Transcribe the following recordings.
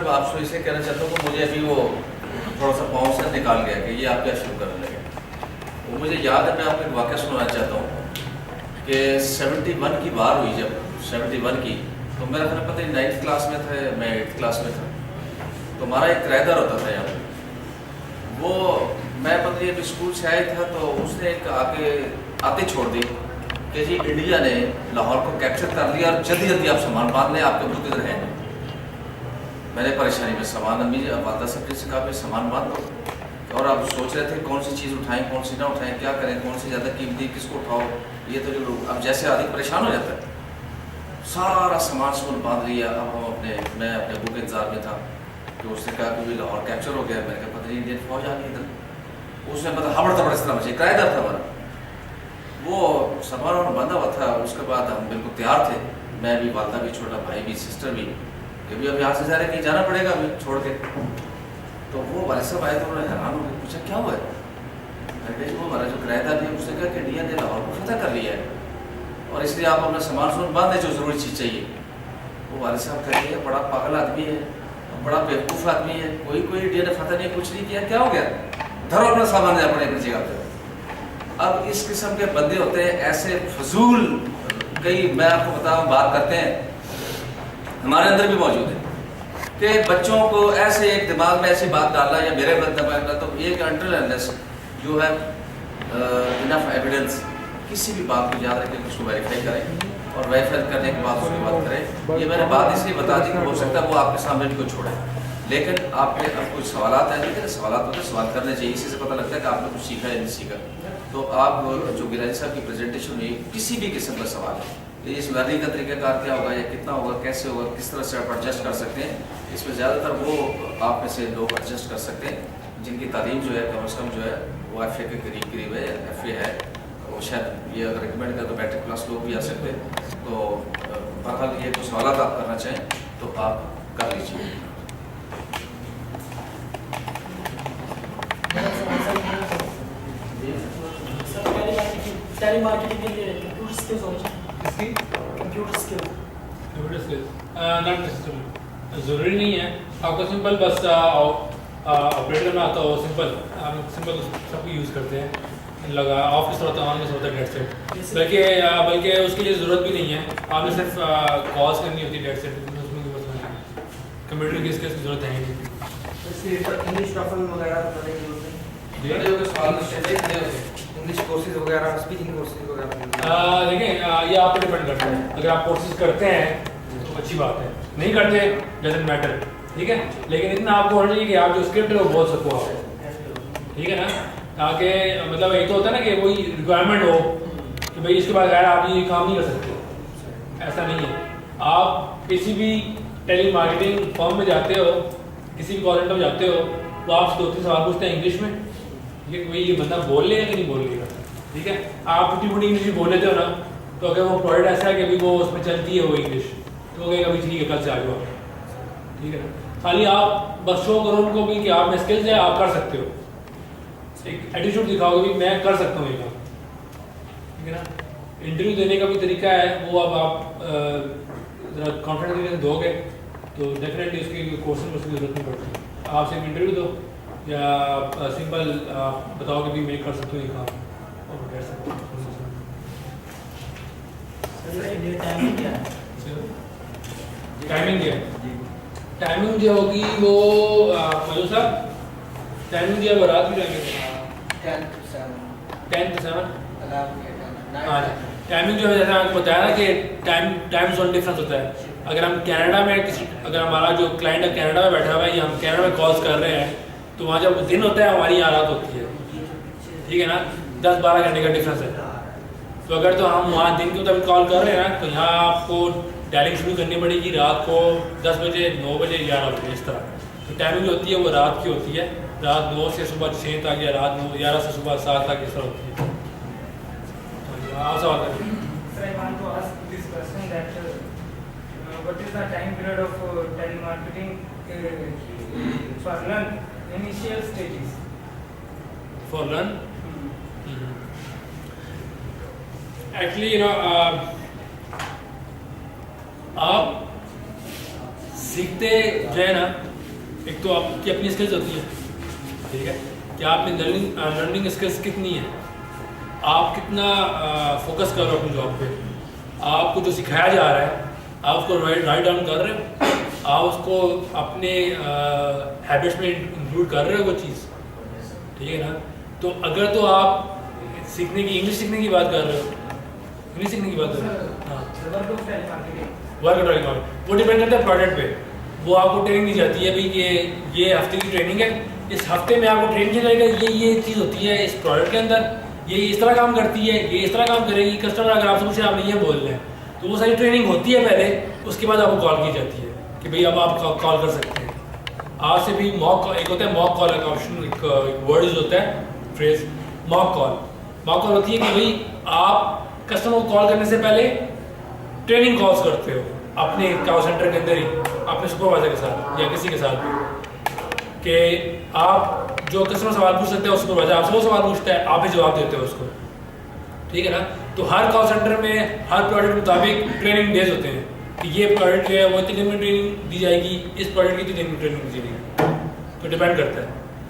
मैं आपसे इसे कहना चाहता हूँ कि मुझे अभी वो थोड़ा सा पाँव से निकाल गया कि ये आप क्या शुरू करने लगे। वो मुझे याद है, मैं आपको एक वाक़या सुनाना चाहता हूँ कि 71 की बार हुई, जब 71 की, तो मेरा ख्याल पता नहीं 9th क्लास में था, मैं 8th क्लास में था। तो हमारा एक किराएदार होता था यहाँ पर, वो मैं पता नहीं अभी स्कूल से आया था तो उसने एक आते छोड़ दी कि जी इंडिया ने लाहौर को कैप्चर कर लिया और जल्दी जल्दी आप सामान बांध लें, आपके बुक इधर है नहीं। मैंने परेशानी में सामान, अम्मी वादा सब से कहा भाई सामान बांध दो, और आप सोच रहे थे कौन सी चीज़ उठाएं कौन सी ना उठाएं, क्या करें, कौन सी ज़्यादा कीमती किसको उठाओ, ये तो जो अब जैसे आदमी परेशान हो जाता है। सारा सामान बांध लिया। अब मैं अपने बुक के इंतजार में था तो उसने कहा कि लाहौर कैप्चर हो गया। मैंने कहा पता नहीं इंडियन फौज आ गई इधर। उसने पता हबड़ तबड़ इस तरह मुझे, किराएदार था हमारा, वो सामान बांधा हुआ था। उसके बाद हम बिल्कुल तैयार थे, मैं भी, वालदा भी, छोटा भाई भी, सिस्टर भी, कि भी अब यहाँ से जा रहे कहीं जाना पड़ेगा अभी छोड़ के। तो वो वाले साहब आए तो उन्होंने हैरान हो गए, पूछा क्या हुआ है। मैंने कहा वो हमारा जो किराएदार है उसने कहा कि इंडिया ने लाहौर को फतह कर लिया है और इसलिए आप अपना सामान बांधे जो ज़रूरी चीज़ चाहिए। वो वाले साहब कह रहे हैं बड़ा पागल आदमी है, बड़ा बेवकूफ़ आदमी है, कोई इंडिया ने फतह नहीं, कुछ नहीं किया, क्या हो गया, धरो अपना सामान अपने अपनी जगह पे। अब इस किस्म के बंदे होते हैं ऐसे फजूल, कई मैं आपको बताऊँ बात करते हैं, हमारे अंदर भी मौजूद है कि बच्चों को ऐसे एक दिमाग में ऐसी बात डालना, या मेरे दिमाग में तो एक अंडरस्टैंडिंग जो है इनफ एविडेंस, किसी भी बात को याद रखें, उसको वेरीफाई करें और वेरीफाई करने के बाद उसके बाद करें। ये मैंने बात इसलिए बता दी कि हो सकता है वो आपके सामने भी कुछ छोड़े, लेकिन आपके अब कुछ सवाल हैं, लेकिन सवाल होते सवाल करने चाहिए, इसी से पता लगता है कि आपने कुछ सीखा या नहीं सीखा। तो आप जो गिलानी साहब की प्रेजेंटेशन हुई, किसी भी किस्म का सवाल है, इस लर्निंग का तरीक़ाकार क्या होगा या कितना होगा, कैसे होगा, किस तरह से आप एडजस्ट कर सकते हैं, इसमें ज़्यादातर वो आप में से लोग एडजस्ट कर सकते हैं जिनकी तालीम जो है कम से कम जो है वो FA के करीब है, FA है। वो शायद ये अगर रिकमेंड करें तो मैट्रिक क्लास लोग भी आ सकते हैं। तो बहरहाल ये कुछ सवाल आप करना चाहें तो आप कर लीजिए। टेलीमार्केटिंग के लिए कंप्यूटर स्किल्स होनी चाहिए। कंप्यूटर स्किल्स नॉट नेसेसरी, ज़रूरी नहीं है आपको सिंपल बस ऑपरेटर में आता हो, सिंपल आप सिंपल सबको यूज़ करते हैं, लगा ऑफिस होता है, ऑनलाइन होता है, डेट सेट, बल्कि उसके लिए ज़रूरत भी नहीं है, आपने सिर्फ कॉल्स करनी होती है डेट सेट, उसमें भी बस कंप्यूटर की स्किल्स की ज़रूरत है नहीं। इंग्लिश टॉफल वगैरह इंग्लिश कोर्सेज वगैरह, स्पीकिंग कोर्सेज वगैरह। देखें ये आप पर डिपेंड करता है, अगर आप कोर्सेज करते हैं तो अच्छी बात है, नहीं करते डजंट मैटर, ठीक है, लेकिन इतना आपको होना चाहिए कि आप जो स्क्रिप्ट है वो बोल सको आप, ठीक है ना, ताकि मतलब एक तो होता है ना कि कोई रिक्वायरमेंट हो कि भाई इसके बाद आप ये काम नहीं कर सकते, ऐसा नहीं है। आप किसी भी टेली मार्केटिंग फॉर्म में जाते हो, किसी भी कॉल सेंटर में जाते हो, तो आप 2-3 सवाल पूछते हैं इंग्लिश में, ये भाई ये बंदा बोल लेगा कि नहीं बोल लेगा, ठीक है। आप टूटी फूटी इंग्लिश बोल लेते हो ना, तो अगर वो प्रोडक्ट ऐसा है कि अभी वो उसमें चलती है वो इंग्लिश, तो वो कहेगा भाई ठीक है कल से आ जाओ, ठीक है ना। खाली आप बस शो करो उनको भी कि आप में स्किल्स है, आप कर सकते हो, एक एटीट्यूड दिखाओगे भी मैं कर सकता हूँ ये काम, ठीक है ना। इंटरव्यू देने का भी तरीका है, वो अब आप ज़रा कॉन्फिडेंस तरीके से दोगे तो डेफिनेटली उसकी क्वेश्चन उसकी जरूरत नहीं पड़ती। आप सिर्फ इंटरव्यू दो या सिंपल बताओ कि भी मैं कर सकता हूँ ये काम और कर सकता हूँ। टाइमिंग क्या है? टाइमिंग जो होगी वो मजो साहब टाइमिंग जो है वो रात की टाइमिंग 10 to 7। हाँ, टाइमिंग जो है जैसा आपको बताया ना कि टाइम जोन डिफरेंस होता है। अगर हम कनाडा में अगर हमारा जो क्लाइंट है कनाडा में बैठा हुआ है या हम कनाडा में कॉल्स कर रहे हैं, तो वहाँ जब दिन होता है हमारी यहाँ रात होती है, ठीक है ना, 10-12 घंटे का डिफरेंस है। तो अगर तो हम वहाँ दिन के मुताबिक कॉल कर रहे हैं ना, तो यहाँ आपको डायलिंग शुरू करनी पड़ेगी रात को 10 बजे, 9 बजे, 11 बजे, इस तरह। तो टाइमिंग जो होती है वो रात की होती है, रात 9 से सुबह 6 तक या रात 11 से सुबह 7 तक, इस तरह होती है। आप सवाल करें। What is the time period of telemarketing for learn initial stages? For learn? Actually, you know, आप सीखते जो है ना एक तो आपकी अपनी स्किल्स होती है, ठीक है, कि आपने लर्निंग स्किल्स कितनी है, आप कितना फोकस कर रहे हो अपनी जॉब पे, आपको जो सिखाया जा रहा है आप उसको राइट डाउन कर रहे हो, आप उसको अपने हैबिट्स में इंक्लूड कर रहे हो वो चीज़, ठीक है ना। तो अगर तो आप सीखने की इंग्लिश सीखने की बात कर रहे हो, इंग्लिश सीखने की बात कर रहे हो, हाँ, work of telemarketing work drawing वो डिपेंड करता है प्रोडक्ट पे। वो आपको ट्रेनिंग दी जाती है भाई कि ये हफ्ते की ट्रेनिंग है, इस हफ्ते में आपको ट्रेनिंग दी जाएगी, ये चीज़ होती है इस प्रोडक्ट के अंदर, ये इस तरह काम करती है, ये इस तरह काम करेगी। कस्टमर अगर आपसे पूछे आपने ये बोल रहे हैं तो वो सारी ट्रेनिंग होती है पहले, उसके बाद आपको कॉल की जाती है कि भाई अब आप कॉल कर सकते हैं। आज से भी मॉक एक होता है, मॉक कॉल का ऑप्शन, एक वर्ड यूज होता है, phrase mock call. Mock call होती है कि भाई आप कस्टमर को कॉल करने से पहले ट्रेनिंग कॉल्स करते हो अपने कॉल सेंटर के अंदर ही, अपने सुपरवाइजर के साथ या किसी के साथ भी, कि आप जो कस्टमर सवाल पूछ सकते हैं उस सुपरवाइजर आपसे वो सवाल पूछता है, आप भी जवाब देते हो उसको, ठीक है ना। तो हर कॉल सेंटर में हर प्रोडक्ट के मुताबिक ट्रेनिंग डेज होते हैं कि ये प्रोडक्ट जो है वो इतने दिन में ट्रेनिंग दी जाएगी, इस प्रोडक्ट की इतने दिन में ट्रेनिंग दी जाएगी। तो डिपेंड करता है।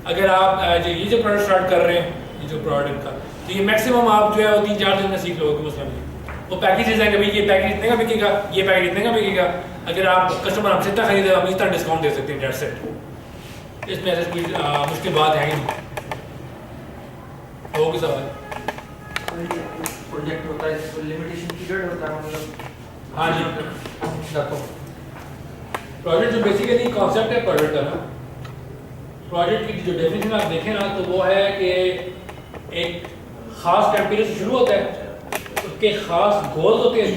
अगर आप ये जो प्रोडक्ट स्टार्ट कर रहे हैं, ये जो प्रोडक्ट का, तो ये मैक्सिमम आप जो है वो 3-4 दिन में सीख लोगे मसला नहीं। वो पैकेजेस है कि भाई ये पैकेज इतने का बिकेगा, ये पैकेज इतने का बिकेगा, अगर आप कस्टमर हमसे इतना खरीदे हम इतना डिस्काउंट दे सकते हैं, डेट सेट। इसमें ऐसा कोई मुश्किल बात है ही नहीं। होगी सवाल? प्रोजेक्ट होता है जिसको लिमिटेशन पीरियड होता है, मतलब हाँ जी, देखो प्रोजेक्ट जो बेसिकली कॉन्सेप्ट है प्रोजेक्ट का ना, प्रोजेक्ट की जो डेफिनेशन आप देखें ना तो वो है कि एक खास टाइम पीरियड से शुरू होता है, उसके खास गोल्स होते हैं,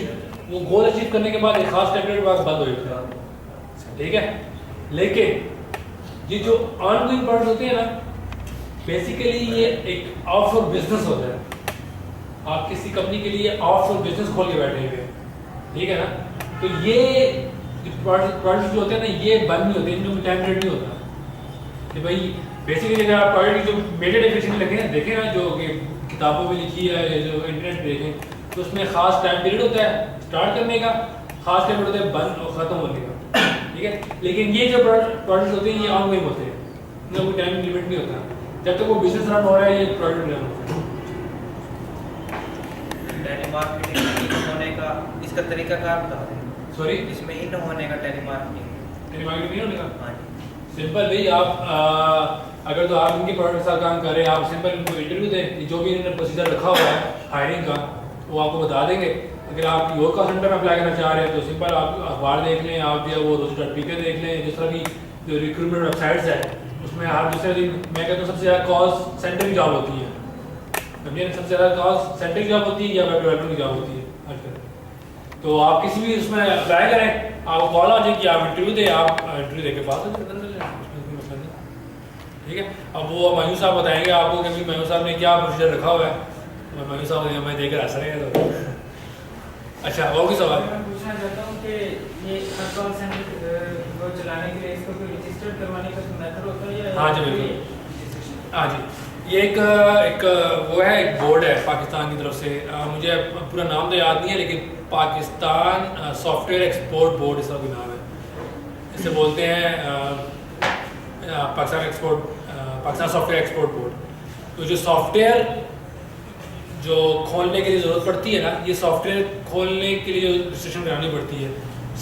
वो गोल अचीव करने के बाद एक खास टाइम पीरियड बाद बंद हो जाता है, ठीक है। लेकिन ये जो ऑनगोइंग प्रोजेक्ट होते हैं ना, बेसिकली ये एक आउटसोर्स बिजनेस होता है। आप किसी कंपनी के लिए आउटसोर्स बिजनेस खोल के बैठे हुए हैं, ठीक है ना। तो ये प्रोजेक्ट जो होते हैं ना, ये बंद नहीं होते, इनमें टाइम पीरियड नहीं होता कि भाई बेसिकली अगर आप प्रोजेक्ट की जो मेजर डेफिनेशन देखें ना, जो कि किताबों में लिखी है, जो इंटरनेट पे देखें, तो उसमें खास टाइम पीरियड होता है स्टार्ट करने का, खास टाइम पीरियड होता है बंद और ख़त्म होने का, ठीक है। लेकिन ये जो प्रोजेक्ट होते हैं ये ऑनगोइंग होते हैं, इनका कोई टाइम लिमिट नहीं होता, जब तक वो बिजनेस रन हो रहा है ये प्रोजेक्ट रन होता है। टेलीमार्केटिंग होने का इसका तरीका कार बता दें। सॉरी, इसमें इन होने का टेलीमार्केटिंग नहीं होने का हाँ जी। सिंपल भाई, आप अगर तो आप इनके प्रोडक्ट के साथ काम कर रहे हैं, आप सिंपल इनको इंटरव्यू दें, जो भी इन्होंने प्रोसीजर रखा हुआ है हायरिंग का वो आपको बता देंगे। अगर आप योर कॉल सेंटर में अप्लाई करना चाह रहे हैं तो सिंपल आप अखबार देख लें, आप जो है वो रोज़ी.pk देख लें, जिस तरह की जो रिक्रूटमेंट वेबसाइट्स है उसमें हर दूसरे दिन मैं कहता हूँ सबसे ज़्यादा कॉल सेंटर की जॉब होती है, समझिए, सबसे ज़्यादा कॉल सेंटर की जॉब होती है या वेब डेवलपर की जॉब होती है आजकल। तो आप किसी भी उसमें अप्लाई करें, आपको कॉल आ जाएगी, आप इंटरव्यू दें, आप इंटरव्यू दे के पास हो जाए, ठीक है। अब वो मायूस साहब बताएंगे आपको कि मायूस साहब ने क्या प्रोसीजर रखा हुआ है, मायूस साहब मैं देकर हंस रहे हैं तो अच्छा और भी सवाल मैं पूछना चाहता हूँ कि ये हर कॉल सेंटर को चलाने के लिए इसको कोई रजिस्टर करवाने का मेथड होता है या? हाँ जी बिल्कुल, हाँ जी। ये एक वो है, एक बोर्ड है पाकिस्तान की तरफ से, मुझे पूरा नाम तो याद नहीं है लेकिन पाकिस्तान सॉफ्टवेयर एक्सपोर्ट बोर्ड इसका कोई नाम है, इसे बोलते हैं पाकिस्तान सॉफ्टवेयर एक्सपोर्ट बोर्ड। तो जो सॉफ्टवेयर जो खोलने के लिए ज़रूरत पड़ती है ना, ये सॉफ्टवेयर खोलने के लिए जो रजिस्ट्रेशन करानी पड़ती है,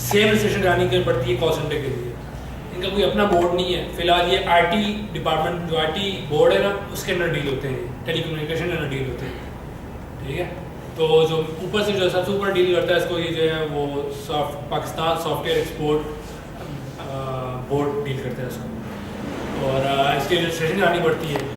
सेम रजिस्ट्रेशन करानी पड़ती है कॉल सेंटर के लिए। इनका कोई अपना बोर्ड नहीं है फिलहाल, ये IT डिपार्टमेंट जो IT बोर्ड है ना उसके अंदर डील होते हैं, टेलीकम्युनिकेशन के अंदर डील होते हैं, ठीक है। तो जो ऊपर से जो सबसे ऊपर डील करता है इसको ये जो है वो Pakistan software export board deal करता है इसको, और इसकी रजिस्ट्रेशन करानी पड़ती है।